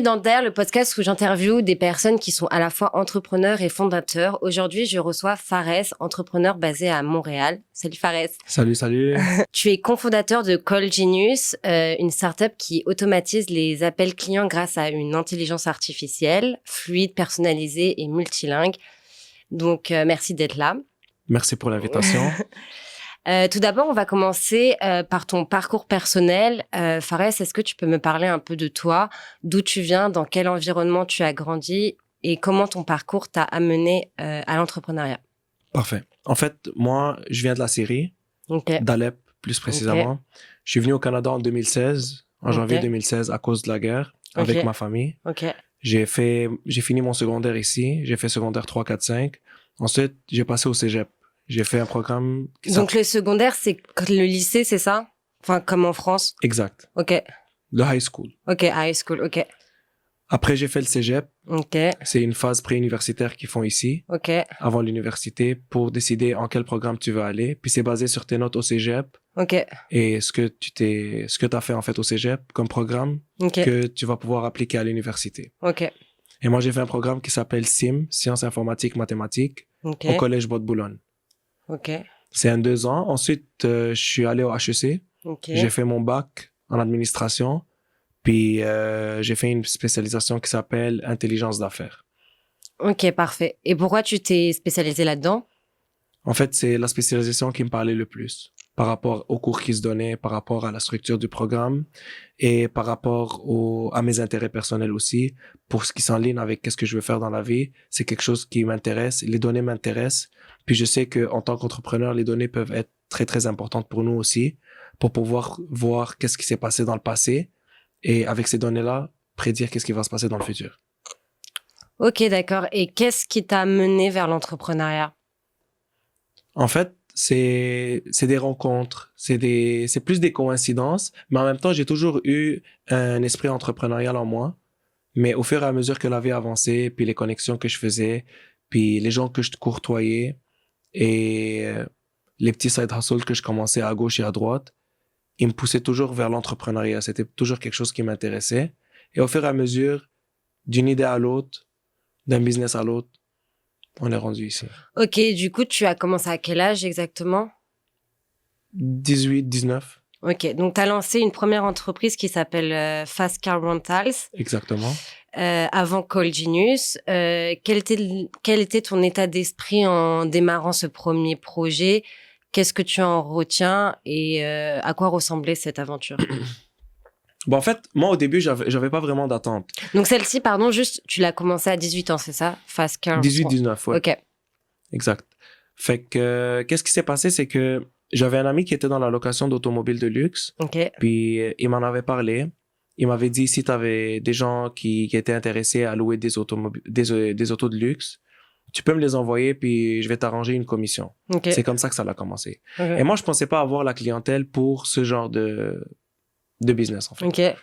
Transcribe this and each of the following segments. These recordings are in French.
Dans DER, le podcast où j'interviewe des personnes qui sont à la fois entrepreneurs et fondateurs. Aujourd'hui, je reçois Fares, entrepreneur basé à Montréal. Salut Fares. Salut. Tu es cofondateur de Call Genius, une startup qui automatise les appels clients grâce à une intelligence artificielle, fluide, personnalisée et multilingue. Donc, merci d'être là. Merci pour l'invitation. Tout d'abord, on va commencer par ton parcours personnel. Fares, est-ce que tu peux me parler un peu de toi, d'où tu viens, dans quel environnement tu as grandi et comment ton parcours t'a amené à l'entrepreneuriat? Parfait. En fait, moi, je viens de la Syrie, d'Alep plus précisément. Je suis venu au Canada en 2016, en janvier 2016, à cause de la guerre, avec ma famille. J'ai fini mon secondaire ici. J'ai fait secondaire 3, 4, 5. Ensuite, j'ai passé au cégep. J'ai fait un programme... Donc, le secondaire, c'est le lycée, c'est ça? Enfin, comme en France? Exact. OK. Le high school. OK, high school, OK. Après, j'ai fait le cégep. OK. C'est une phase pré-universitaire qu'ils font ici. OK. Avant l'université, pour décider en quel programme tu veux aller. Puis c'est basé sur tes notes au cégep. OK. Et ce que t'as fait en fait au cégep comme programme que tu vas pouvoir appliquer à l'université. OK. Et moi, j'ai fait un programme qui s'appelle SIM, Sciences informatiques mathématiques, au Collège Bois-de-Boulogne. OK. C'est un 2 ans. Ensuite, je suis allé au HEC. J'ai fait mon bac en administration. Puis, j'ai fait une spécialisation qui s'appelle intelligence d'affaires. OK, parfait. Et pourquoi tu t'es spécialisé là-dedans? En fait, c'est la spécialisation qui me parlait le plus par rapport aux cours qui se donnaient, par rapport à la structure du programme et par rapport à mes intérêts personnels aussi. Pour ce qui s'enligne avec qu'est-ce que je veux faire dans la vie, c'est quelque chose qui m'intéresse. Les données m'intéressent. Puis je sais qu'en tant qu'entrepreneur, les données peuvent être très, très importantes pour nous aussi, pour pouvoir voir qu'est-ce qui s'est passé dans le passé et avec ces données-là, prédire qu'est-ce qui va se passer dans le futur. OK, d'accord. Et qu'est-ce qui t'a mené vers l'entrepreneuriat? En fait, c'est des rencontres, c'est plus des coïncidences, mais en même temps, j'ai toujours eu un esprit entrepreneurial en moi. Mais au fur et à mesure que la vie avançait, puis les connexions que je faisais, puis les gens que je courtoyais et les petits side hustles que je commençais à gauche et à droite, ils me poussaient toujours vers l'entrepreneuriat. C'était toujours quelque chose qui m'intéressait. Et au fur et à mesure, d'une idée à l'autre, d'un business à l'autre, on est rendu ici. OK, du coup, tu as commencé à quel âge exactement? 18, 19. OK, donc tu as lancé une première entreprise qui s'appelle Fast Car Rentals. Exactement. Avant Call Genius. Quel était ton état d'esprit en démarrant ce premier projet? Qu'est-ce que tu en retiens et à quoi ressemblait cette aventure? Bon, en fait, moi, au début, j'avais pas vraiment d'attente. Donc, celle-ci, pardon, juste, tu l'as commencé à 18 ans, c'est ça? Fast Car. 18, 19, ouais. OK. Exact. Fait que, qu'est-ce qui s'est passé, c'est que j'avais un ami qui était dans la location d'automobiles de luxe. OK. Puis, il m'en avait parlé. Il m'avait dit, si t'avais des gens qui étaient intéressés à louer des autos de luxe, tu peux me les envoyer, puis je vais t'arranger une commission. Okay. C'est comme ça que ça a commencé. Okay. Et moi, je pensais pas avoir la clientèle pour ce genre de business, en fait. Okay.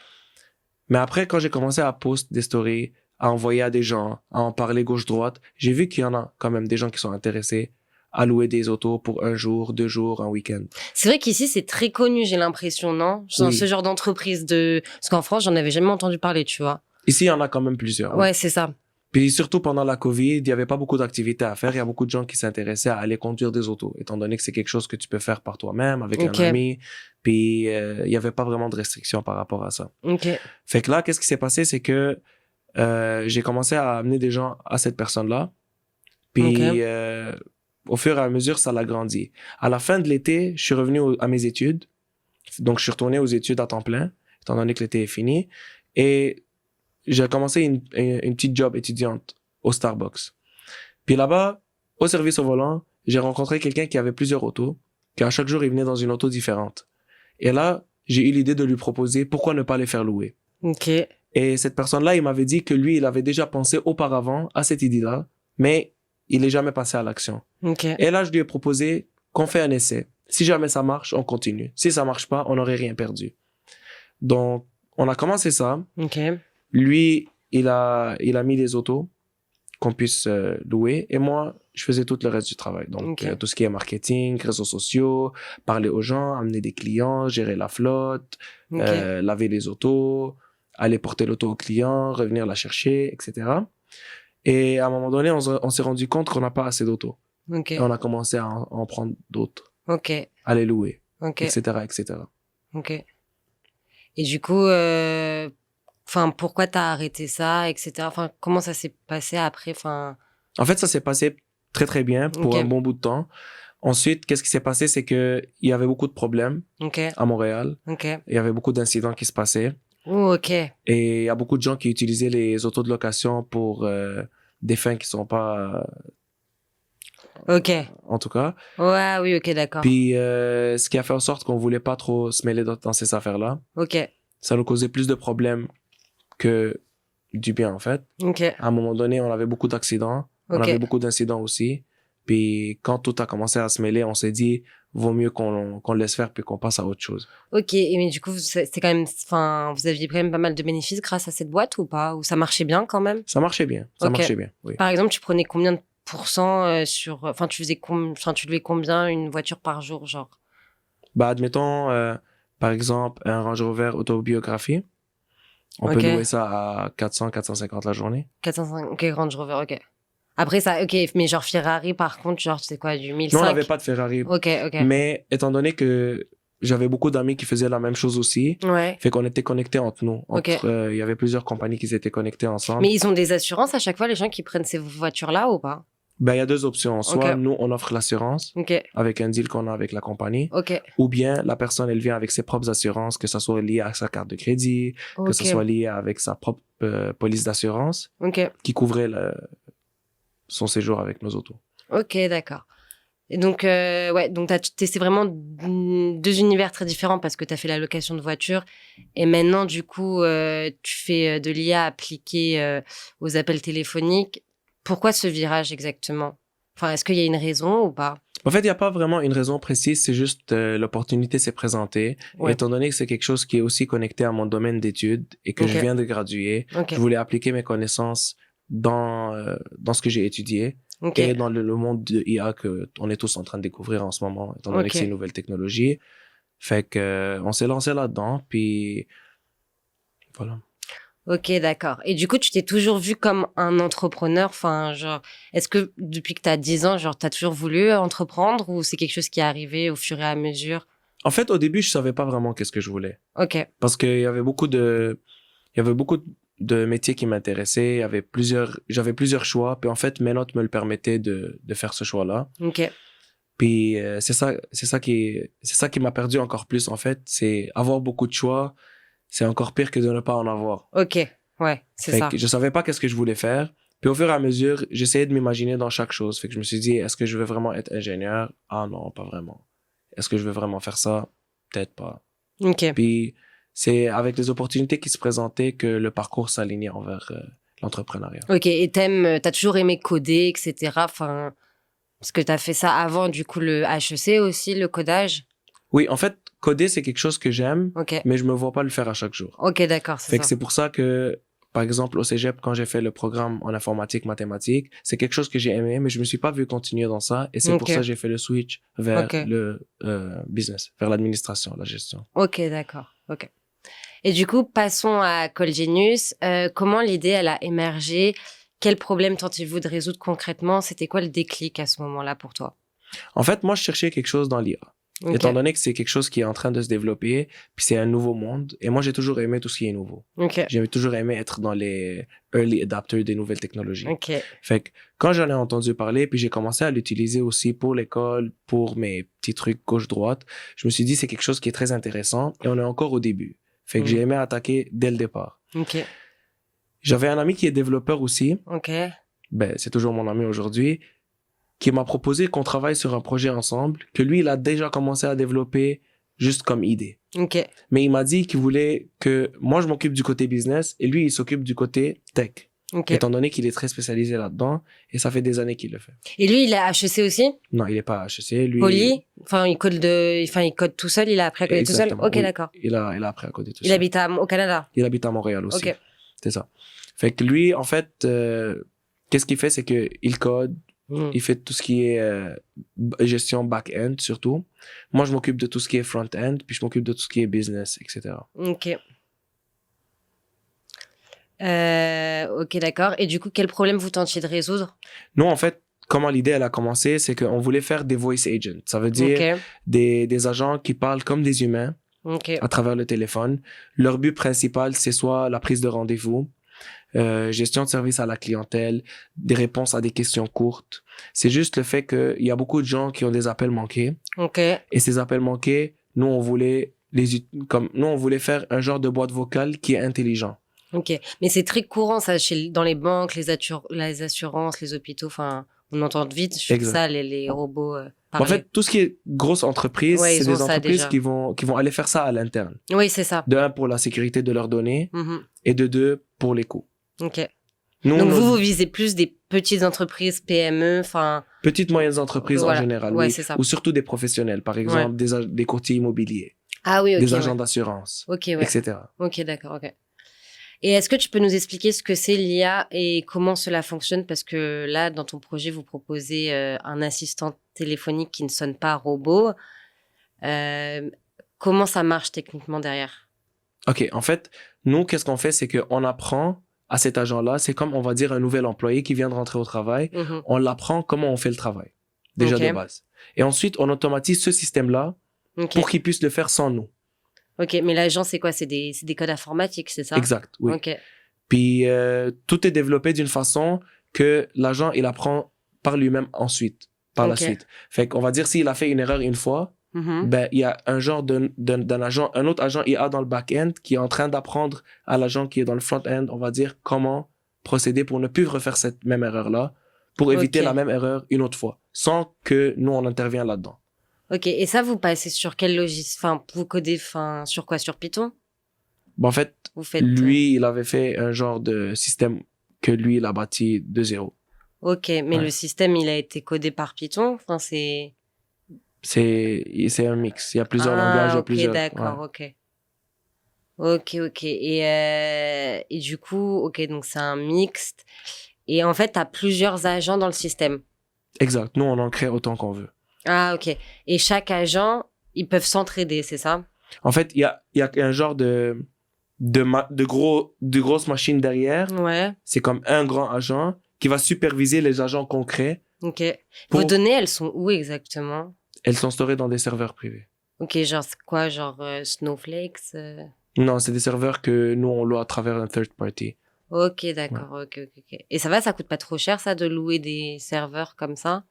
Mais après, quand j'ai commencé à poster des stories, à envoyer à des gens, à en parler gauche-droite, j'ai vu qu'il y en a quand même des gens qui sont intéressés à louer des autos pour 1 jour, 2 jours, un week-end. C'est vrai qu'ici, c'est très connu, j'ai l'impression, non? Dans ce genre d'entreprise Parce qu'en France, j'en avais jamais entendu parler, tu vois. Ici, il y en a quand même plusieurs. Ouais, c'est ça. Puis surtout pendant la COVID, il n'y avait pas beaucoup d'activités à faire. Il y a beaucoup de gens qui s'intéressaient à aller conduire des autos, étant donné que c'est quelque chose que tu peux faire par toi-même, avec un ami. Puis il n'y avait pas vraiment de restrictions par rapport à ça. Fait que là, qu'est-ce qui s'est passé? C'est que j'ai commencé à amener des gens à cette personne-là. Puis au fur et à mesure, ça l'a grandi. À la fin de l'été, je suis revenu à mes études. Donc, je suis retourné aux études à temps plein, étant donné que l'été est fini. Et j'ai commencé une petite job étudiante au Starbucks. Puis là-bas, au service au volant, j'ai rencontré quelqu'un qui avait plusieurs autos, qu'à chaque jour, il venait dans une auto différente. Et là, j'ai eu l'idée de lui proposer pourquoi ne pas les faire louer. Et cette personne-là, il m'avait dit que lui, il avait déjà pensé auparavant à cette idée-là, mais il n'est jamais passé à l'action. Et là, je lui ai proposé qu'on fait un essai. Si jamais ça marche, on continue. Si ça marche pas, on n'aurait rien perdu. Donc, on a commencé ça. Lui, il a mis les autos qu'on puisse louer. Et moi, je faisais tout le reste du travail. Donc, tout ce qui est marketing, réseaux sociaux, parler aux gens, amener des clients, gérer la flotte, laver les autos, aller porter l'auto au client, revenir la chercher, etc. Et à un moment donné, on s'est rendu compte qu'on n'a pas assez d'autos. Ok. Et on a commencé à en prendre d'autres, Ok. à les louer, Ok. etc., etc. Ok. Et du coup, enfin, pourquoi t'as arrêté ça, etc. Enfin, comment ça s'est passé après, enfin. En fait, ça s'est passé très, très bien pour Ok. un bon bout de temps. Ensuite, qu'est-ce qui s'est passé, c'est que il y avait beaucoup de problèmes Ok. à Montréal. Ok. Il y avait beaucoup d'incidents qui se passaient. Oh, ok. Et il y a beaucoup de gens qui utilisaient les autos de location pour des fins qui sont pas, Ok. en tout cas. Ouais, oui, ok, d'accord. Puis, ce qui a fait en sorte qu'on voulait pas trop se mêler dans ces affaires-là. Ok. Ça nous causait plus de problèmes que du bien, en fait. Ok. À un moment donné, on avait beaucoup d'accidents. On Ok. avait beaucoup d'incidents aussi. Puis, quand tout a commencé à se mêler, on s'est dit, vaut mieux qu'on le laisse faire puis qu'on passe à autre chose. Ok. Et mais du coup, c'était quand même, enfin, vous aviez quand même pas mal de bénéfices grâce à cette boîte ou pas? Ou ça marchait bien quand même? Ça marchait bien. Ça Ok. marchait bien, oui. Par exemple, tu prenais combien de pourcents sur, enfin, tu louais combien une voiture par jour, genre? Bah, admettons, par exemple, un Range Rover autobiographie. On peut Ok. louer ça à 400, 450 la journée. 405. Ok, Range Rover. Ok. Après ça, ok. Mais genre Ferrari, par contre, genre, c'est quoi, du Non, on n'avait 1005? pas de Ferrari. Ok, ok. Mais étant donné que j'avais beaucoup d'amis qui faisaient la même chose aussi, Ouais. fait qu'on était connectés entre nous. Ok. Il y avait plusieurs compagnies qui étaient connectées ensemble. Mais ils ont des assurances à chaque fois, les gens qui prennent ces voitures-là ou pas? Ben, il y a deux options. Soit Ok. nous, on offre l'assurance Ok. avec un deal qu'on a avec la compagnie, Ok. ou bien la personne, elle vient avec ses propres assurances, que ça soit lié à sa carte de crédit, que ça Ok. soit lié avec sa propre police d'assurance Ok. qui couvrait son séjour avec nos autos. Ok, d'accord. Et donc, ouais, donc t'as testé vraiment deux univers très différents parce que t'as fait la location de voiture et maintenant, du coup, tu fais de l'IA appliquée aux appels téléphoniques. Pourquoi ce virage exactement? Enfin, est-ce qu'il y a une raison ou pas? En fait, il n'y a pas vraiment une raison précise, c'est juste l'opportunité s'est présentée. Et Ouais. étant donné que c'est quelque chose qui est aussi connecté à mon domaine d'études et que Ok. je viens de graduer, Ok. je voulais appliquer mes connaissances dans ce que j'ai étudié Ok. et dans le monde de IA que on est tous en train de découvrir en ce moment, étant donné Ok. que c'est une nouvelle technologie. Fait que on s'est lancé là-dedans, puis voilà. Ok, d'accord. Et du coup, tu t'es toujours vu comme un entrepreneur? Enfin, genre, est-ce que depuis que t'as 10 ans, genre, t'as toujours voulu entreprendre ou c'est quelque chose qui est arrivé au fur et à mesure? En fait, au début, je savais pas vraiment qu'est-ce que je voulais. Ok. Parce qu'il y avait beaucoup de métiers qui m'intéressaient. J'avais plusieurs choix. Puis en fait, mes notes me le permettaient de faire ce choix-là. Ok. Puis c'est ça qui m'a perdu encore plus, en fait. C'est avoir beaucoup de choix. C'est encore pire que de ne pas en avoir. Ok. Ouais, c'est Fait ça. que je savais pas qu'est-ce que je voulais faire. Puis au fur et à mesure, j'essayais de m'imaginer dans chaque chose. Fait que je me suis dit, est-ce que je veux vraiment être ingénieur? Ah non, pas vraiment. Est-ce que je veux vraiment faire ça? Peut-être pas. Ok. Puis c'est avec les opportunités qui se présentaient que le parcours s'alignait envers l'entrepreneuriat. Ok. Et t'as toujours aimé coder, etc. Enfin, parce que t'as fait ça avant, du coup, le HEC aussi, le codage. Oui, en fait, coder, c'est quelque chose que j'aime, Ok. mais je me vois pas le faire à chaque jour. Ok, d'accord, c'est Fait que ça. c'est pour ça que, par exemple, au cégep, quand j'ai fait le programme en informatique, mathématiques, c'est quelque chose que j'ai aimé, mais je me suis pas vu continuer dans ça. Et c'est pour Ok. ça que j'ai fait le switch vers Ok. le business, vers l'administration, la gestion. Ok, d'accord. Ok. Et du coup, passons à Colgenius. Comment l'idée, elle a émergé? Quel problème tentez-vous de résoudre concrètement? C'était quoi le déclic à ce moment-là pour toi? En fait, moi, je cherchais quelque chose dans l'IA. Ok. Étant donné que c'est quelque chose qui est en train de se développer, puis c'est un nouveau monde, et moi, j'ai toujours aimé tout ce qui est nouveau. Ok. J'ai toujours aimé être dans les early adapters des nouvelles technologies. Ok. Fait que quand j'en ai entendu parler, puis j'ai commencé à l'utiliser aussi pour l'école, pour mes petits trucs gauche-droite, je me suis dit c'est quelque chose qui est très intéressant et on est encore au début. Fait que j'ai aimé attaquer dès le départ. Ok. J'avais un ami qui est développeur aussi, Ok. ben c'est toujours mon ami aujourd'hui, qui m'a proposé qu'on travaille sur un projet ensemble, que lui il a déjà commencé à développer juste comme idée. Ok. Mais il m'a dit qu'il voulait que moi je m'occupe du côté business et lui il s'occupe du côté tech. Ok. Étant donné qu'il est très spécialisé là-dedans, et ça fait des années qu'il le fait. Et lui, il a HEC aussi? Non, il est pas HEC, lui. Poly? Enfin, il code tout seul, il a appris à coder tout seul? Exactement. Ok, Oui. d'accord. Il a appris à coder tout Il ça. habite au Canada? Il habite à Montréal aussi. Ok. C'est ça. Fait que lui, en fait, qu'est-ce qu'il fait, c'est que il code, il fait tout ce qui est gestion back-end surtout. Moi, je m'occupe de tout ce qui est front-end, puis je m'occupe de tout ce qui est business, etc. Ok. Ok, d'accord. Et du coup, quel problème vous tentiez de résoudre? Nous, en fait, comment l'idée, elle a commencé, c'est qu'on voulait faire des voice agents. Ça veut dire Ok, des agents qui parlent comme des humains ok, à travers le téléphone. Leur but principal, c'est soit la prise de rendez-vous, gestion de service à la clientèle, des réponses à des questions courtes. C'est juste le fait qu'il y a beaucoup de gens qui ont des appels manqués. ok, Et ces appels manqués, nous, on voulait nous, on voulait faire un genre de boîte vocale qui est intelligent. ok. Mais c'est très courant, ça, dans les banques, les assurances, les hôpitaux. Enfin, on entend vite sur Exact. ça, les robots En parler. fait, tout ce qui est grosse entreprise, Ouais, c'est ils ont des ça entreprises déjà. qui vont aller faire ça à l'interne. Oui, c'est ça. De un, pour la sécurité de leurs données, Mhm. et de deux, pour les coûts. Ok. Nous, Donc, nos vous visez plus des petites entreprises, PME, enfin, petites moyennes entreprises en voilà. général, Ouais, oui. c'est ça. Ou surtout des professionnels, par Ouais. exemple, des courtiers immobiliers, Ah oui, ok, des agents ouais. d'assurance, Ok, ouais. etc. Ok, d'accord, ok. Et est-ce que tu peux nous expliquer ce que c'est l'IA et comment cela fonctionne? Parce que là, dans ton projet, vous proposez un assistant téléphonique qui ne sonne pas robot. Euh, Comment ça marche techniquement derrière? OK, en fait, nous, qu'est-ce qu'on fait, c'est qu'on apprend à cet agent-là, c'est comme, on va dire, un nouvel employé qui vient de rentrer au travail, Mhm. on l'apprend comment on fait le travail, déjà Ok. de base. Et ensuite, on automatise ce système-là Ok. pour qu'il puisse le faire sans nous. Ok, mais l'agent, c'est quoi? C'est des codes informatiques, c'est ça? Exact, oui. Ok. Puis, tout est développé d'une façon que l'agent, il apprend par lui-même ensuite, par la Ok. suite. Fait qu'on va dire, s'il a fait une erreur une fois, Mhm. ben, il y a un genre d'un agent, un autre agent IA dans le back-end qui est en train d'apprendre à l'agent qui est dans le front-end, on va dire, comment procéder pour ne plus refaire cette même erreur-là, pour éviter Ok. la même erreur une autre fois, sans que nous, on intervient là-dedans. Ok. Et ça, vous passez sur quel logiciel? Enfin, vous codez, enfin, sur quoi? Sur Python? Ben, en fait, Vous faites. lui, il avait fait un genre de système que lui, il a bâti de zéro. Ok, mais Ouais. le système, il a été codé par Python. Enfin, c'est. C'est un mix. Il y a plusieurs langages, il Ah, y a ok, plusieurs. Ouais. d'accord, ok. Ok, ok. Et du coup, ok, donc c'est un mixte. Et en fait, tu as plusieurs agents dans le système. Exact. Nous, on en crée autant qu'on veut. Ah, ok. Et chaque agent, ils peuvent s'entraider, c'est ça? En fait, il y a un genre de grosses machines derrière. Ouais, C'est comme un grand agent qui va superviser les agents concrets. ok. Vos Pour... données, elles sont où exactement? Elles sont storées dans des serveurs privés. Ok, genre, c'est quoi? Genre Snowflakes? Non, c'est des serveurs que nous, on loue à travers un third party. Ok, Ouais. d'accord, ok, ok, ok. Et ça va, ça coûte pas trop cher, ça, de louer des serveurs comme ça?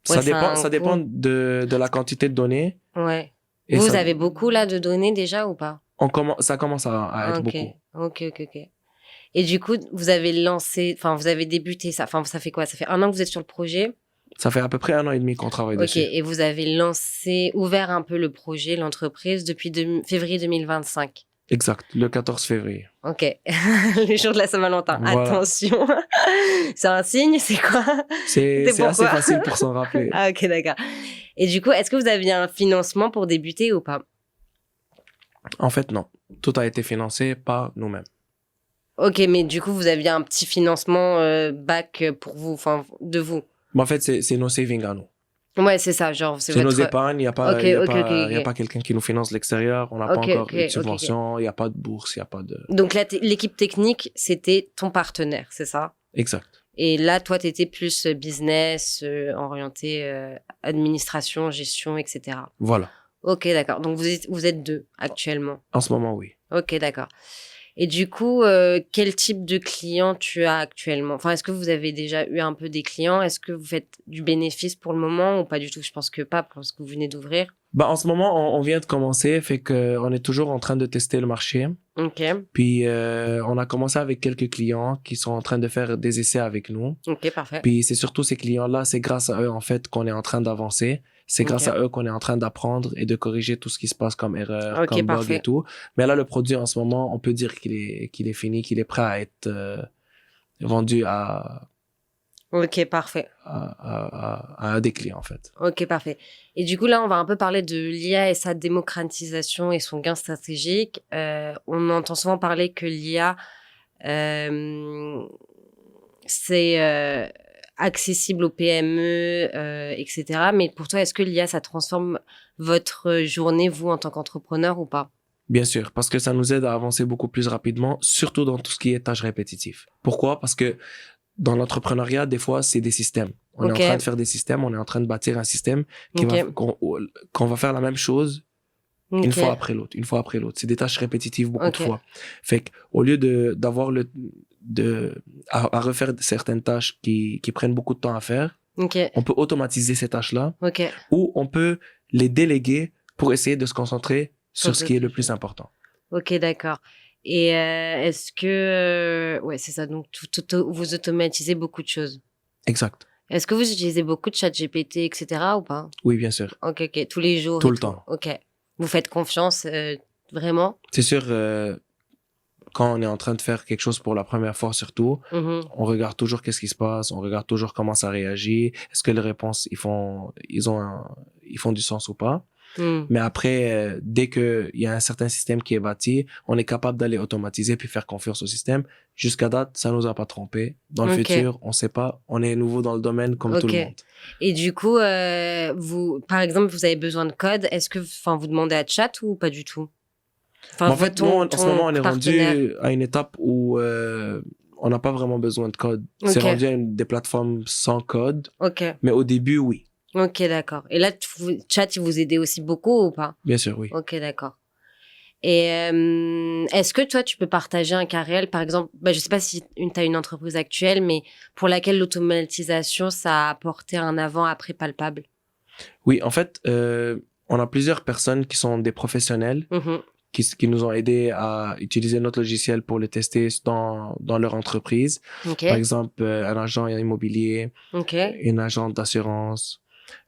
Ouais, ça a un Ça dépend coût. de la quantité de données. Ouais. Et Vous ça, avez beaucoup, là, de données déjà ou pas? ça commence à être Ok, beaucoup. ok, ok, ok. Et du coup, vous avez lancé, enfin, vous avez débuté ça. Enfin, ça fait quoi? Ça fait 1 an que vous êtes sur le projet. Ça fait à peu près 1 an et demi qu'on travaille Ok. dessus. Et vous avez ouvert un peu le projet, l'entreprise depuis février 2025. Exact, le 14 février. Ok. Le jour de la Saint-Valentin. Voilà. Attention. C'est un signe, c'est quoi? C'est assez Pourquoi? facile pour s'en rappeler. Ah, ok, d'accord. Et du coup, est-ce que vous aviez un financement pour débuter ou pas? En fait, non. Tout a été financé par nous-mêmes. Ok, mais du coup, vous aviez un petit financement back pour vous, enfin, de vous. Mais en fait, c'est nos savings à nous. Ouais, c'est ça, genre, c'est C'est nos votre... épargnes. Ok, ok, ok, Il y a ok. pas quelqu'un qui nous finance de l'extérieur. On n'a pas Ok, encore ok, eu de ok, ok. subvention. Il n'y a pas de bourse. Il n'y a pas de... Donc, l'équipe technique, c'était ton partenaire, c'est ça? Exact. Et là, toi, tu étais plus business, orienté administration, gestion, etc. Voilà. Ok, d'accord. Donc, vous êtes deux actuellement. En ce moment, oui. Ok, d'accord. Et du coup, quel type de client tu as actuellement? Enfin, est-ce que vous avez déjà eu un peu des clients? Est-ce que vous faites du bénéfice pour le moment ou pas du tout? Je pense que pas, parce que vous venez d'ouvrir. Bah, en ce moment, on vient de commencer. Fait que on est toujours en train de tester le marché. Ok, Puis, on a commencé avec quelques clients qui sont en train de faire des essais avec nous. ok, parfait. Puis c'est surtout ces clients-là, c'est grâce à eux en fait qu'on est en train d'avancer. C'est grâce Ok. à eux qu'on est en train d'apprendre et de corriger tout ce qui se passe comme erreur, Ok, comme bug parfait. et tout. Mais là, le produit en ce moment, on peut dire qu'il est fini, qu'il est prêt à être vendu Ok, parfait. à des clients en fait. Ok, parfait. Et du coup, là, on va un peu parler de l'IA et sa démocratisation et son gain stratégique. On entend souvent parler que l'IA, c'est accessible aux PME, etc. Mais pour toi, est-ce que l'IA, ça transforme votre journée, vous, en tant qu'entrepreneur ou pas? Bien sûr, parce que ça nous aide à avancer beaucoup plus rapidement, surtout dans tout ce qui est tâches répétitives. Pourquoi? Parce que dans l'entrepreneuriat, des fois, c'est des systèmes. On est en train de faire des systèmes, on est en train de bâtir un système qu'on va faire la même chose une fois après l'autre, une fois après l'autre. C'est des tâches répétitives beaucoup de fois. Fait qu'au lieu d'avoir à refaire certaines tâches qui prennent beaucoup de temps à faire, on peut automatiser ces tâches-là ou on peut les déléguer pour essayer de se concentrer sur ce qui est le plus important. Ok, d'accord. Et est-ce que... ouais, c'est ça. Donc, vous automatisez beaucoup de choses. Exact. Est-ce que vous utilisez beaucoup de ChatGPT, etc. ou pas? Oui, bien sûr. Ok. Tous les jours? Tout le temps. Ok. Vous faites confiance, vraiment? C'est sûr, quand on est en train de faire quelque chose pour la première fois surtout, on regarde toujours qu'est-ce qui se passe, on regarde toujours comment ça réagit, est-ce que les réponses, ils font du sens ou pas. Mais après, dès qu'il y a un certain système qui est bâti, on est capable d'aller automatiser puis faire confiance au système. Jusqu'à date, ça nous a pas trompé. Dans le futur, on sait pas. On est nouveau dans le domaine comme tout le monde. Et du coup, par exemple, vous avez besoin de code. Est-ce que, vous demandez à chat ou pas du tout? En fait, nous, en ce moment, on est rendu à une étape où on n'a pas vraiment besoin de code. C'est rendu à des plateformes sans code. Mais au début, oui. Ok, d'accord. Et là, chat, il vous aidait aussi beaucoup ou pas? Bien sûr, oui. Ok, d'accord. Et est-ce que toi, tu peux partager un cas réel, par exemple, je sais pas si tu as une entreprise actuelle, mais pour laquelle l'automatisation, ça a apporté un avant-après palpable? Oui, en fait, on a plusieurs personnes qui sont des professionnels qui nous ont aidés à utiliser notre logiciel pour le tester dans leur entreprise. Par exemple, un agent immobilier, une agente d'assurance.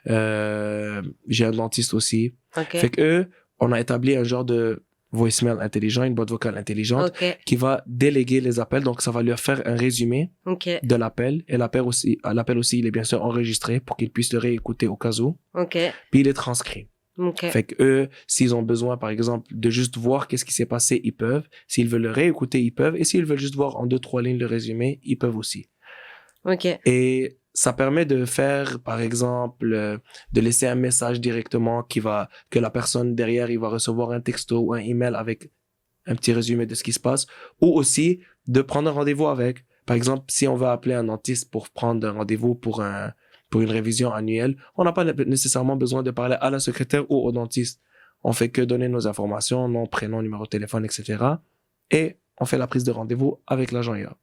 J'ai un dentiste aussi. Fait que eux, on a établi un genre de voicemail intelligent, une boîte vocale intelligente qui va déléguer les appels. Donc, ça va leur faire un résumé de l'appel. Et l'appel aussi, il est bien sûr enregistré pour qu'ils puissent le réécouter au cas où. Puis, il est transcrit. Fait que eux, s'ils ont besoin, par exemple, de juste voir qu'est-ce qui s'est passé, ils peuvent. S'ils veulent le réécouter, ils peuvent. Et s'ils veulent juste voir en 2-3 lignes le résumé, ils peuvent aussi. Et ça permet de faire, par exemple, de laisser un message directement que la personne derrière, il va recevoir un texto ou un email avec un petit résumé de ce qui se passe, ou aussi de prendre un rendez-vous avec. Par exemple, si on veut appeler un dentiste pour prendre un rendez-vous pour une révision annuelle, on n'a pas nécessairement besoin de parler à la secrétaire ou au dentiste. On fait que donner nos informations, nom, prénom, numéro de téléphone, etc. Et on fait la prise de rendez-vous avec l'agent IA.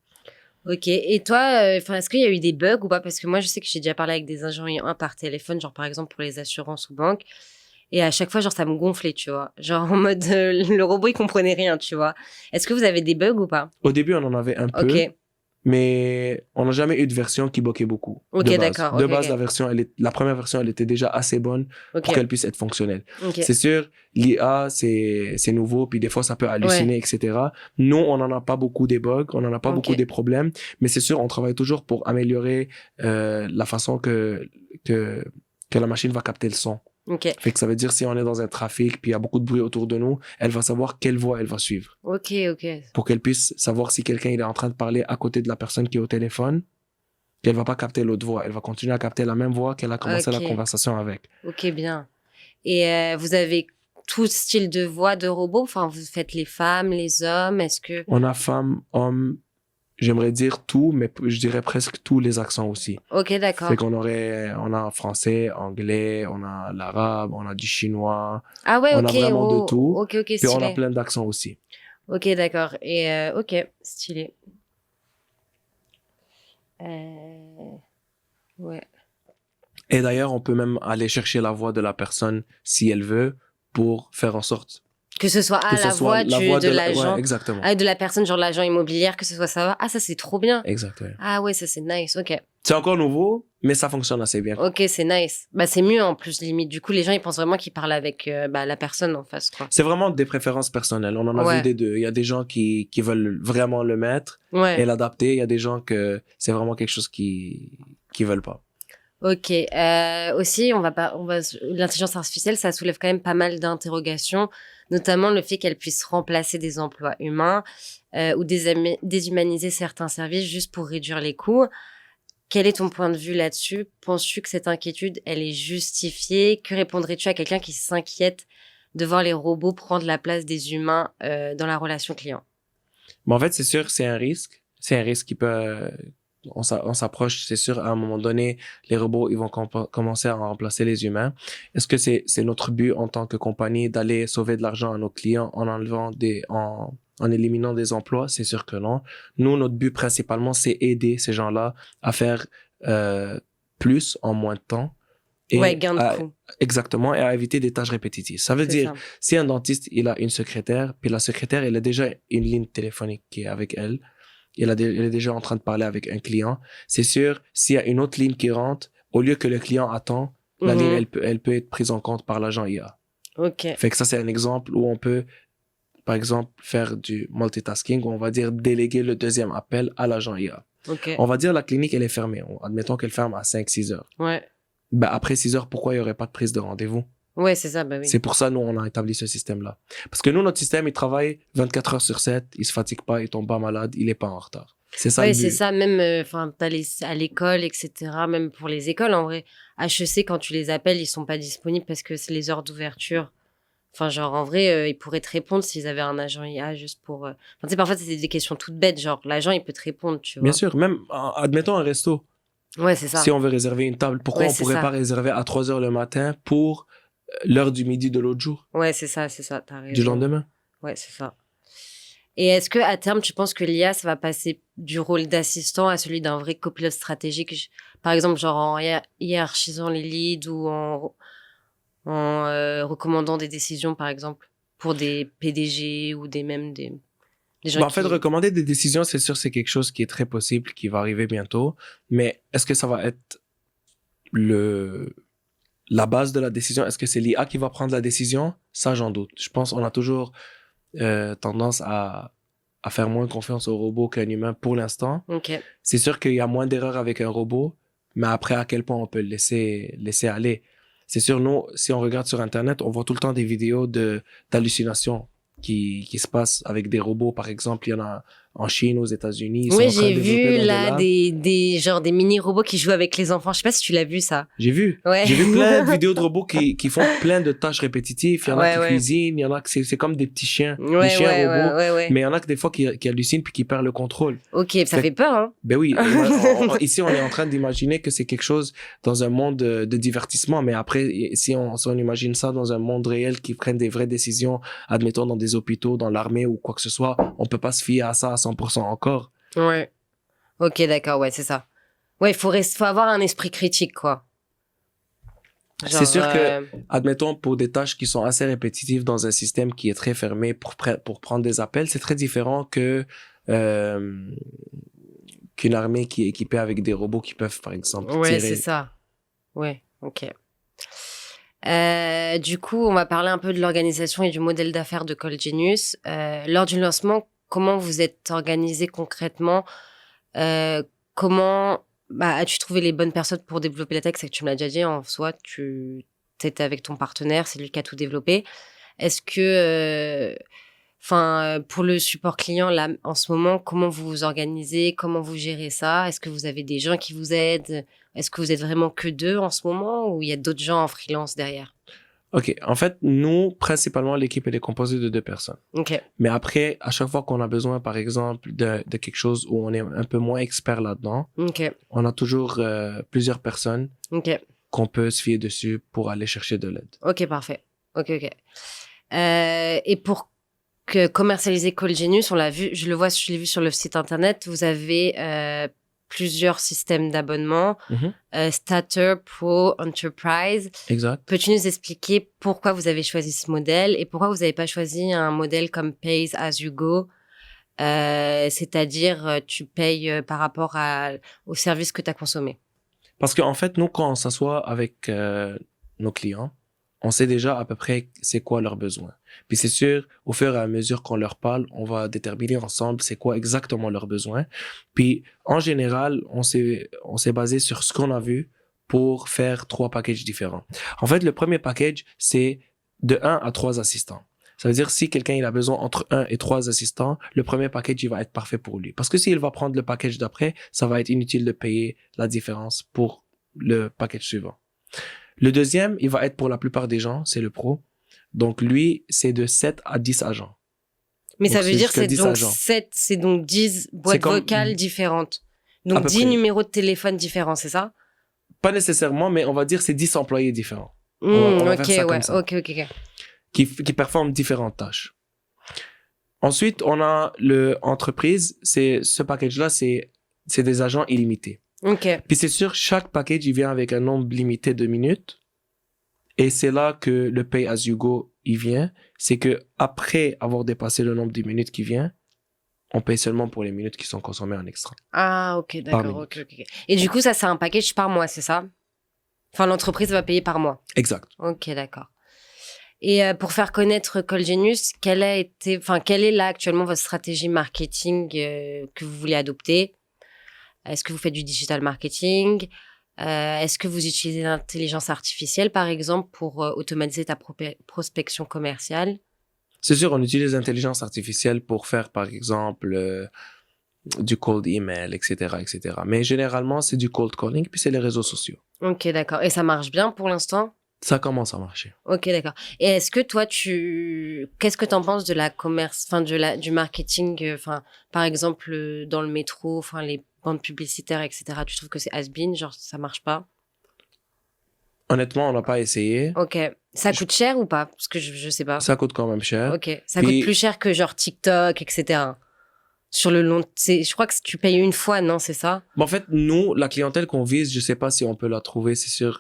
Ok. Et toi, est-ce qu'il y a eu des bugs ou pas? Parce que moi, je sais que j'ai déjà parlé avec des agents IA par téléphone, genre par exemple pour les assurances ou banques. Et à chaque fois, genre, ça me gonflait, tu vois. Genre en mode, le robot, il comprenait rien, tu vois. Est-ce que vous avez des bugs ou pas? Au début, on en avait un peu. Mais on n'a jamais eu de version qui bloquait beaucoup. De base. De base, la première version, elle était déjà assez bonne pour qu'elle puisse être fonctionnelle. C'est sûr, l'IA, c'est nouveau, puis des fois, ça peut halluciner, etc. Nous, on n'en a pas beaucoup des bugs, on n'en a pas beaucoup des problèmes, mais c'est sûr, on travaille toujours pour améliorer la façon que la machine va capter le son. Fait que ça veut dire si on est dans un trafic puis il y a beaucoup de bruit autour de nous, elle va savoir quelle voix elle va suivre. Pour qu'elle puisse savoir si quelqu'un il est en train de parler à côté de la personne qui est au téléphone, qu'elle va pas capter l'autre voix, elle va continuer à capter la même voix qu'elle a commencé la conversation avec. Ok, bien. Et vous avez tout style de voix de robot? Vous faites les femmes, les hommes, est-ce que... On a femmes, hommes, j'aimerais dire tout, mais je dirais presque tous les accents aussi. Ok, d'accord. Fait qu'on on a français, anglais, on a l'arabe, on a du chinois. Ah ouais, on a vraiment de tout. Ok, puis on a plein d'accents aussi. Ok, d'accord. Et ok, stylé. Ouais. Et d'ailleurs, on peut même aller chercher la voix de la personne si elle veut pour faire en sorte que ce soit la voix de l'agent, exactement. De la personne, genre l'agent immobilière, que ce soit ça. Ah, ça c'est trop bien. Exactement. Ah ouais, ça c'est nice, ok. C'est encore nouveau, mais ça fonctionne assez bien. Ok, c'est nice. C'est mieux en plus, limite. Du coup, les gens, ils pensent vraiment qu'ils parlent avec la personne en face, quoi. C'est vraiment des préférences personnelles. On en a vu des deux. Il y a des gens qui veulent vraiment le mettre et l'adapter. Il y a des gens que c'est vraiment quelque chose qui veulent pas. Ok. Aussi, l'intelligence artificielle, ça soulève quand même pas mal d'interrogations, notamment le fait qu'elle puisse remplacer des emplois humains ou déshumaniser certains services juste pour réduire les coûts. Quel est ton point de vue là-dessus? Penses-tu que cette inquiétude, elle est justifiée? Que répondrais-tu à quelqu'un qui s'inquiète de voir les robots prendre la place des humains dans la relation client? Mais en fait, c'est sûr, c'est un risque. C'est un risque qui peut... on s'approche, c'est sûr, à un moment donné, les robots, ils vont commencer à remplacer les humains. Est-ce que c'est notre but en tant que compagnie d'aller sauver de l'argent à nos clients en enlevant en éliminant des emplois? C'est sûr que non. Nous, notre but principalement, c'est aider ces gens-là à faire plus en moins de temps. Ouais, gain de coût. Exactement, et à éviter des tâches répétitives. Ça veut dire, si un dentiste, il a une secrétaire, puis la secrétaire, elle a déjà une ligne téléphonique qui est avec elle, elle est déjà en train de parler avec un client, c'est sûr, s'il y a une autre ligne qui rentre, au lieu que le client attend, la ligne, elle peut être prise en compte par l'agent IA. OK. Fait que ça, c'est un exemple où on peut, par exemple, faire du multitasking, où on va dire déléguer le deuxième appel à l'agent IA. Okay. On va dire la clinique, elle est fermée. Admettons qu'elle ferme à 5-6 heures. Ouais. Ben, après 6 heures, pourquoi il n'y aurait pas de prise de rendez-vous? Ouais, c'est ça, bah oui. C'est pour ça, nous, on a établi ce système-là. Parce que nous, notre système, il travaille 24 heures sur 7, il se fatigue pas, il tombe pas malade, il est pas en retard. C'est ça le but. C'est ça, même à l'école, etc., même pour les écoles, en vrai. HEC, quand tu les appelles, ils sont pas disponibles parce que c'est les heures d'ouverture. Enfin, genre, en vrai, ils pourraient te répondre s'ils avaient un agent IA juste pour... Enfin, tu sais, parfois, c'est des questions toutes bêtes, genre, l'agent, il peut te répondre, tu vois. Bien sûr, même, admettons un resto. Ouais, c'est ça. Si on veut réserver une table, pourquoi on pourrait pas réserver à 3 heures le matin pour l'heure du midi de l'autre jour? Ouais, c'est ça, t'as raison. Du lendemain? Ouais, c'est ça. Et est-ce que à terme, tu penses que l'IA, ça va passer du rôle d'assistant à celui d'un vrai copilote stratégique, par exemple, genre en hiérarchisant les leads ou en recommandant des décisions, par exemple, pour des PDG ou des gens En fait, recommander des décisions, c'est sûr, c'est quelque chose qui est très possible, qui va arriver bientôt. Mais est-ce que ça va être la base de la décision? Est-ce que c'est l'IA qui va prendre la décision? Ça, j'en doute. Je pense qu'on a toujours tendance à faire moins confiance au robot qu'un humain pour l'instant. Okay. C'est sûr qu'il y a moins d'erreurs avec un robot, mais après, à quel point on peut le laisser aller? C'est sûr, nous, si on regarde sur Internet, on voit tout le temps des vidéos d'hallucinations qui se passent avec des robots. Par exemple, il y en a en Chine, aux États-Unis. Oui, j'ai vu là des mini-robots qui jouent avec les enfants. Je sais pas si tu l'as vu, ça. J'ai vu. Ouais. J'ai vu plein de vidéos de robots qui font plein de tâches répétitives. Il y en a qui cuisinent, il y en a que c'est comme des petits chiens. Des chiens robots. Mais il y en a que des fois qui hallucinent puis qui perdent le contrôle. Ok, ça fait peur, hein? Ben oui. Ici, on est en train d'imaginer que c'est quelque chose dans un monde de divertissement. Mais après, si on imagine ça dans un monde réel qui prenne des vraies décisions, admettons dans des hôpitaux, dans l'armée ou quoi que ce soit, on peut pas se fier à ça à 100% encore. Ouais. Ok, d'accord, ouais, c'est ça. Ouais, faut avoir un esprit critique, quoi. C'est sûr que, admettons, pour des tâches qui sont assez répétitives dans un système qui est très fermé pour prendre des appels, c'est très différent que qu'une armée qui est équipée avec des robots qui peuvent, par exemple, tirer. Ouais, c'est ça. Ouais, ok. Du coup, on va parler un peu de l'organisation et du modèle d'affaires de CallGenius. Lors du lancement, comment vous êtes organisé concrètement? Comment as-tu trouvé les bonnes personnes pour développer la tech? C'est que tu me l'as déjà dit, en soi, tu étais avec ton partenaire, c'est lui qui a tout développé. Est-ce que, pour le support client, là, en ce moment, comment vous vous organisez? Comment vous gérez ça? Est-ce que vous avez des gens qui vous aident? Est-ce que vous êtes vraiment que 2 en ce moment ou il y a d'autres gens en freelance derrière? OK. En fait, nous, principalement, l'équipe, elle est composée de 2 personnes. OK. Mais après, à chaque fois qu'on a besoin, par exemple, de quelque chose où on est un peu moins expert là-dedans, OK. on a toujours plusieurs personnes OK. qu'on peut se fier dessus pour aller chercher de l'aide. OK, parfait. OK. Et pour commercialiser CallGenius, on l'a vu, je l'ai vu sur le site internet, vous avez plusieurs systèmes d'abonnement, Starter, Pro, Enterprise. Exact. Peux-tu nous expliquer pourquoi vous avez choisi ce modèle et pourquoi vous n'avez pas choisi un modèle comme Pays as you go, c'est-à-dire tu payes par rapport au service que tu as consommé? Parce qu'en fait, nous, quand on s'assoit avec nos clients, on sait déjà à peu près c'est quoi leurs besoins. Puis c'est sûr, au fur et à mesure qu'on leur parle, on va déterminer ensemble c'est quoi exactement leurs besoins. Puis en général, on s'est basé sur ce qu'on a vu pour faire 3 packages différents. En fait, le premier package, c'est de 1 à 3 assistants. Ça veut dire si quelqu'un il a besoin entre 1 et 3 assistants, le premier package il va être parfait pour lui. Parce que s'il va prendre le package d'après, ça va être inutile de payer la différence pour le package suivant. Le deuxième, il va être pour la plupart des gens, c'est le pro. Donc, lui, c'est de 7 à 10 agents. Mais donc, ça veut dire jusqu'à 10 agents. c'est donc 10 boîtes comme... vocales différentes. À Donc peu 10 près. numéros de téléphone différents, c'est ça? Pas nécessairement, mais on va dire c'est 10 employés différents. On va Ok, faire ça ouais, comme ça. ok. Qui performent différentes tâches. Ensuite, on a l'entreprise. Ce package-là, c'est des agents illimités. Ok. Puis c'est sûr, chaque package, il vient avec un nombre limité de minutes. Et c'est là que le pay as you go, il vient. C'est que après avoir dépassé le nombre de minutes qui vient, on paye seulement pour les minutes qui sont consommées en extra. Ah, ok, d'accord. minute. Ok. Et du coup, ça, c'est un package par mois, c'est ça? Enfin, l'entreprise va payer par mois. Exact. Ok, d'accord. Et pour faire connaître Colgenius, quelle est là actuellement votre stratégie marketing que vous voulez adopter? Est-ce que vous faites du digital marketing? Est-ce que vous utilisez l'intelligence artificielle, par exemple, pour automatiser ta prospection commerciale? C'est sûr, on utilise l'intelligence artificielle pour faire, par exemple, du cold email, etc. Mais généralement, c'est du cold calling, puis c'est les réseaux sociaux. Ok, d'accord. Et ça marche bien pour l'instant? Ça commence à marcher. Ok, d'accord. Et est-ce que toi, qu'est-ce que tu en penses de la commerce, enfin, du marketing, enfin, par exemple, dans le métro, enfin, les bandes publicitaires, etc. Tu trouves que c'est has-been, genre, ça marche pas? Honnêtement, on n'a pas essayé. Ok. Ça coûte cher ou pas? Parce que je sais pas. Ça coûte quand même cher. Ok. Ça Puis, coûte plus cher que genre TikTok, etc. Sur le long, je crois que tu payes une fois, non, c'est ça? en fait, nous, la clientèle qu'on vise, je sais pas si on peut la trouver, c'est sûr,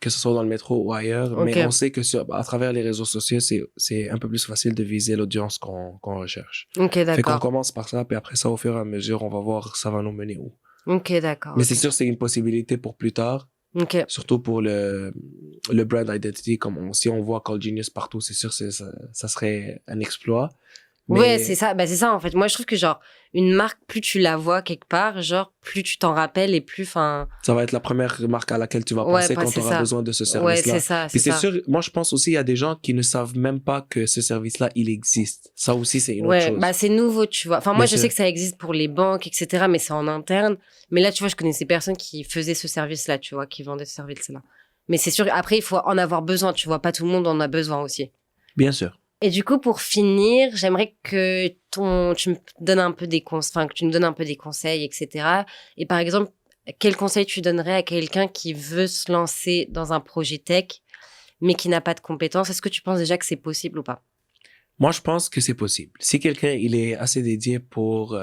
que ce soit dans le métro ou ailleurs, Ok. mais on sait que à travers les réseaux sociaux, c'est un peu plus facile de viser l'audience qu'on recherche. Ok, Fait qu'on d'accord. commence par ça, puis après ça, au fur et à mesure, on va voir ça va nous mener où. Ok, d'accord. Mais ok. c'est sûr, c'est une possibilité pour plus tard. Ok. Surtout pour le brand identity, si on voit Call Genius partout, c'est sûr que ça serait un exploit. Mais Ouais, c'est ça. Bah, c'est ça, en fait. Moi, je trouve que, genre, une marque, plus tu la vois quelque part, genre, plus tu t'en rappelles et plus, enfin. ça va être la première marque à laquelle tu vas Ouais, penser bah, quand c'est tu auras ça. besoin de ce Ouais, service-là. c'est ça, Puis c'est ça. sûr, moi je pense aussi il y a des gens qui ne savent même pas que ce service-là, il existe. Ça aussi, c'est une autre Ouais, chose. bah, c'est nouveau, tu vois. Enfin, moi, Bien je sûr. sais que ça existe pour les banques, etc., mais c'est en interne. Mais là, tu vois, je connais ces personnes qui faisaient ce service-là, tu vois, qui vendaient ce service-là. Mais c'est sûr, après, il faut en avoir besoin, tu vois. Pas tout le monde en a besoin aussi. Bien sûr. Et du coup, pour finir, j'aimerais que tu me donnes un peu que tu nous donnes un peu des conseils, etc. Et par exemple, quel conseil tu donnerais à quelqu'un qui veut se lancer dans un projet tech, mais qui n'a pas de compétences? Est-ce que tu penses déjà que c'est possible ou pas? Moi, je pense que c'est possible. Si quelqu'un, il est assez dédié pour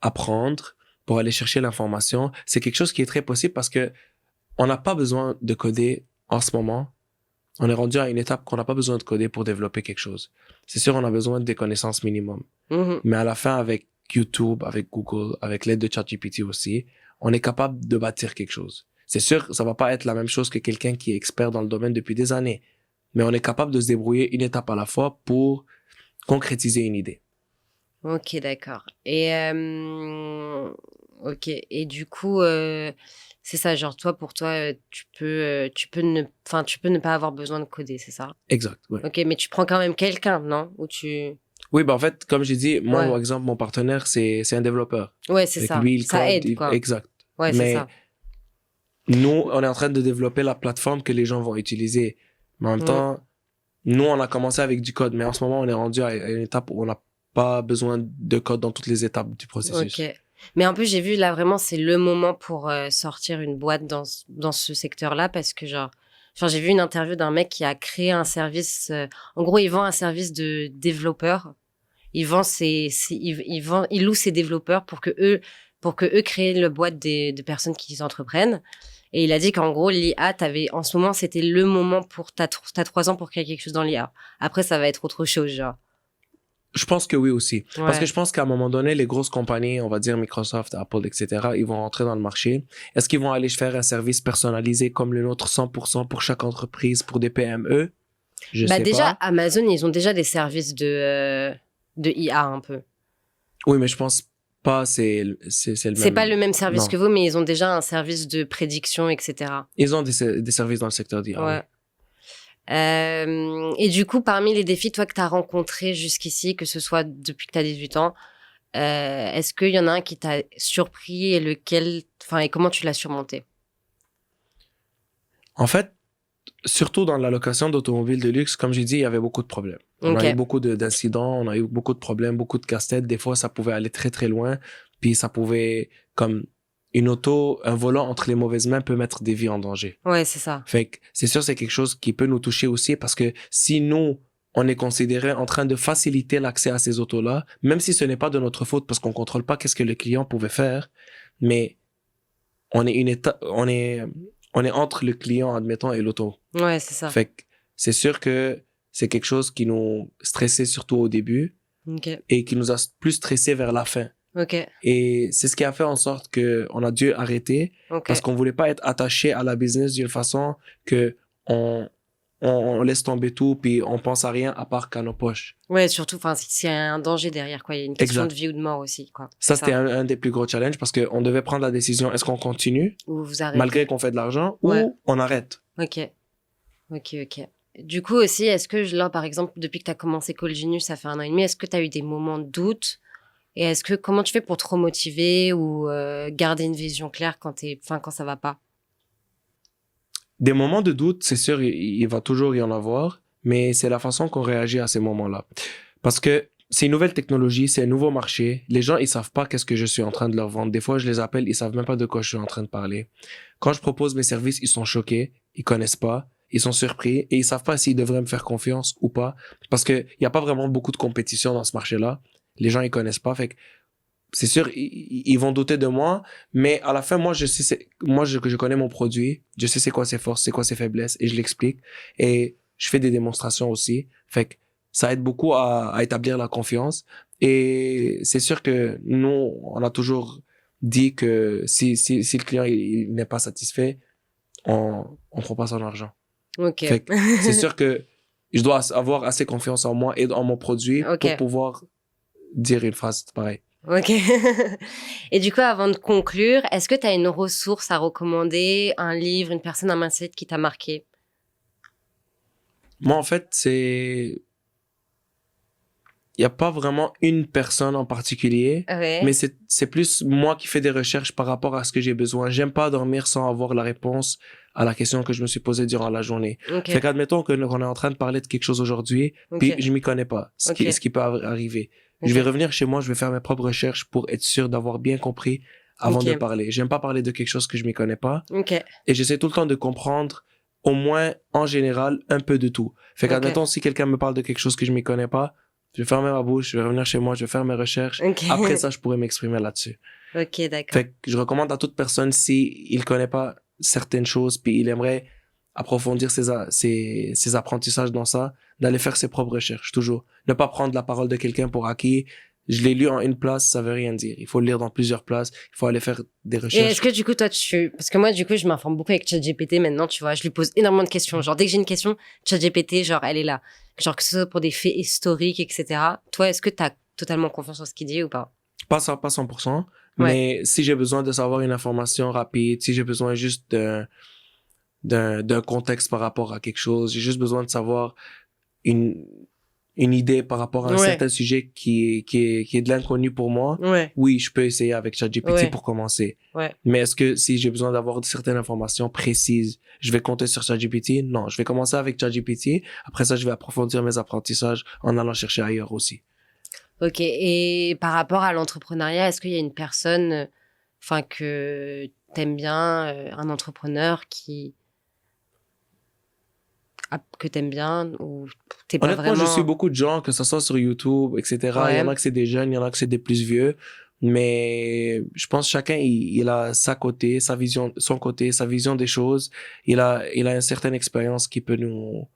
apprendre, pour aller chercher l'information, c'est quelque chose qui est très possible parce que on n'a pas besoin de coder en ce moment. On est rendu à une étape qu'on n'a pas besoin de coder pour développer quelque chose. C'est sûr, on a besoin des connaissances minimum. Mhm. Mais à la fin, avec YouTube, avec Google, avec l'aide de ChatGPT aussi, on est capable de bâtir quelque chose. C'est sûr, ça va pas être la même chose que quelqu'un qui est expert dans le domaine depuis des années. Mais on est capable de se débrouiller une étape à la fois pour concrétiser une idée. Ok, d'accord. Et ok. Et du coup, c'est ça, genre pour toi, tu peux ne pas avoir besoin de coder, c'est ça? Exact, oui. Ok, mais tu prends quand même quelqu'un, non? Ou tu... Oui, en fait, comme j'ai dit, moi, Ouais. par exemple, mon partenaire, c'est un développeur. Ouais, c'est Fait que ça. lui, il Ça code, aide, quoi. exact. Ouais, c'est Mais ça. nous, on est en train de développer la plateforme que les gens vont utiliser. Mais en même temps, nous, on a commencé avec du code, mais en ce moment, on est rendu à une étape où on n'a pas besoin de code dans toutes les étapes du processus. Ok. Mais en plus, j'ai vu là vraiment, c'est le moment pour sortir une boîte dans ce secteur-là parce que genre, j'ai vu une interview d'un mec qui a créé un service. En gros, il vend un service de développeur. Il loue ses développeurs pour que eux créent le boîte de personnes qui entreprennent. Et il a dit qu'en gros, l'IA, en ce moment, c'était le moment t'as 3 ans pour créer quelque chose dans l'IA. Après, ça va être autre chose, genre. Je pense que oui aussi. Ouais. Parce que je pense qu'à un moment donné, les grosses compagnies, on va dire Microsoft, Apple, etc., ils vont rentrer dans le marché. Est-ce qu'ils vont aller faire un service personnalisé comme le nôtre 100% pour chaque entreprise, pour des PME? Je sais Déjà, pas. Amazon, ils ont déjà des services de IA un peu. Oui, mais je pense pas c'est le même. C'est pas le même service Non. que vous, mais ils ont déjà un service de prédiction, etc. Ils ont des services dans le secteur d'IA. Ouais. Oui. Et du coup, parmi les défis, toi, que tu as rencontrés jusqu'ici, que ce soit depuis que tu as 18 ans, est-ce qu'il y en a un qui t'a surpris et et comment tu l'as surmonté? En fait, Surtout dans la location d'automobiles de luxe, comme j'ai dit, il y avait beaucoup de problèmes. On a eu beaucoup d'incidents, on a eu beaucoup de problèmes, beaucoup de casse-têtes. Des fois, ça pouvait aller très, très loin. Puis ça pouvait, comme un volant entre les mauvaises mains peut mettre des vies en danger. Ouais, c'est ça. Fait que c'est sûr, c'est quelque chose qui peut nous toucher aussi parce que si nous, on est considéré en train de faciliter l'accès à ces autos-là, même si ce n'est pas de notre faute parce qu'on contrôle pas qu'est-ce que le client pouvait faire, mais on est entre le client, admettons, et l'auto. Ouais, c'est ça. Fait que c'est sûr que c'est quelque chose qui nous stressait surtout au début et qui nous a plus stressé vers la fin. Et c'est ce qui a fait en sorte qu'on a dû arrêter parce qu'on voulait pas être attaché à la business d'une façon que on laisse tomber tout puis on pense à rien à part qu'à nos poches. Ouais, surtout, enfin, s'il y a un danger derrière, quoi. Il y a une question de vie ou de mort aussi, quoi. Ça, c'était un des plus gros challenges parce qu'on devait prendre la décision, est-ce qu'on continue ou vous arrêtez malgré qu'on fait de l'argent ou on arrête. Ok. Du coup aussi, est-ce que là, par exemple, depuis que tu as commencé Call Genius, ça fait 1 an et demi, est-ce que tu as eu des moments de doute? Et comment tu fais pour te remotiver ou garder une vision claire quand ça va pas? Des moments de doute, c'est sûr, il va toujours y en avoir, mais c'est la façon qu'on réagit à ces moments-là. Parce que c'est une nouvelle technologie, c'est un nouveau marché. Les gens, ils savent pas qu'est-ce que je suis en train de leur vendre. Des fois, je les appelle, ils savent même pas de quoi je suis en train de parler. Quand je propose mes services, ils sont choqués, ils connaissent pas, ils sont surpris et ils savent pas s'ils devraient me faire confiance ou pas. Parce que il y a pas vraiment beaucoup de compétition dans ce marché-là. Les gens, ils connaissent pas. Fait que c'est sûr, ils vont douter de moi, mais à la fin, moi, je connais mon produit, je sais c'est quoi ses forces, c'est quoi ses faiblesses, et je l'explique, et je fais des démonstrations aussi. Fait que ça aide beaucoup à établir la confiance, et c'est sûr que nous, on a toujours dit que si le client il n'est pas satisfait, on prend pas son argent. Fait que c'est sûr que je dois avoir assez confiance en moi et en mon produit pour pouvoir dire une phrase pareille. Et du coup, avant de conclure, est-ce que tu as une ressource à recommander, un livre, une personne, un mindset qui t'a marqué? Moi, en fait, il n'y a pas vraiment une personne en particulier, mais c'est plus moi qui fais des recherches par rapport à ce que j'ai besoin. J'aime pas dormir sans avoir la réponse à la question que je me suis posée durant la journée. Fait qu'admettons qu'on est en train de parler de quelque chose aujourd'hui, puis je m'y connais pas, ce qui peut arriver. Je vais revenir chez moi, je vais faire mes propres recherches pour être sûr d'avoir bien compris avant de parler. J'aime pas parler de quelque chose que je m'y connais pas. Et j'essaie tout le temps de comprendre, au moins, en général, un peu de tout. Fait qu'admettons, si quelqu'un me parle de quelque chose que je m'y connais pas, je vais fermer ma bouche, je vais revenir chez moi, je vais faire mes recherches. Après ça, je pourrais m'exprimer là-dessus. D'accord. Fait que je recommande à toute personne, si il connaît pas certaines choses, puis il aimerait approfondir ses apprentissages dans ça, d'aller faire ses propres recherches, toujours. Ne pas prendre la parole de quelqu'un pour acquis. Je l'ai lu en une place, ça veut rien dire. Il faut le lire dans plusieurs places. Il faut aller faire des recherches. Et est-ce que du coup, toi, parce que moi, du coup, je m'informe beaucoup avec ChatGPT maintenant, tu vois. Je lui pose énormément de questions. Genre, dès que j'ai une question, ChatGPT, genre, elle est là. Genre, que ce soit pour des faits historiques, etc. Toi, est-ce que tu as totalement confiance en ce qu'il dit ou pas? Pas 100%. Mais si j'ai besoin de savoir une information rapide, si j'ai besoin juste d'un contexte par rapport à quelque chose, j'ai juste besoin de savoir une idée par rapport à un certain sujet qui est de l'inconnu pour moi, oui, je peux essayer avec ChatGPT pour commencer. Mais est-ce que si j'ai besoin d'avoir certaines informations précises, je vais compter sur ChatGPT? Non, je vais commencer avec ChatGPT. Après ça, je vais approfondir mes apprentissages en allant chercher ailleurs aussi. Ok. Et par rapport à l'entrepreneuriat, est-ce qu'il y a une personne, que t'aimes bien, un entrepreneur que t'aimes bien ou t'es pas Honnêtement, vraiment... je suis beaucoup de gens, que ce soit sur YouTube, etc. Il y en a que c'est des jeunes, il y en a que c'est des plus vieux. Mais je pense que chacun, il a sa vision des choses. Il a une certaine expérience qui peut nous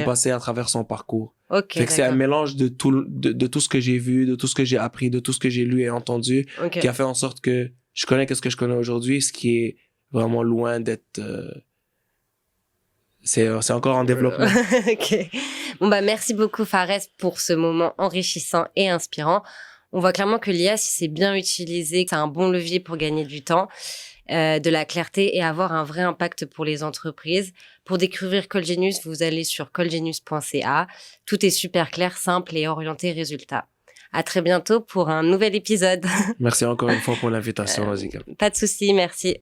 passer à travers son parcours. Fait que c'est un mélange de tout ce que j'ai vu, de tout ce que j'ai appris, de tout ce que j'ai lu et entendu, qui a fait en sorte que je connais ce que je connais aujourd'hui, ce qui est vraiment loin d'être... c'est encore en développement. Bon, merci beaucoup, Fares, pour ce moment enrichissant et inspirant. On voit clairement que l'IA, si c'est bien utilisé, c'est un bon levier pour gagner du temps, de la clarté et avoir un vrai impact pour les entreprises. Pour découvrir Call Genius, vous allez sur callgenius.ca. Tout est super clair, simple et orienté résultat. À très bientôt pour un nouvel épisode. Merci encore une fois pour l'invitation, Rosika. Pas de souci, merci.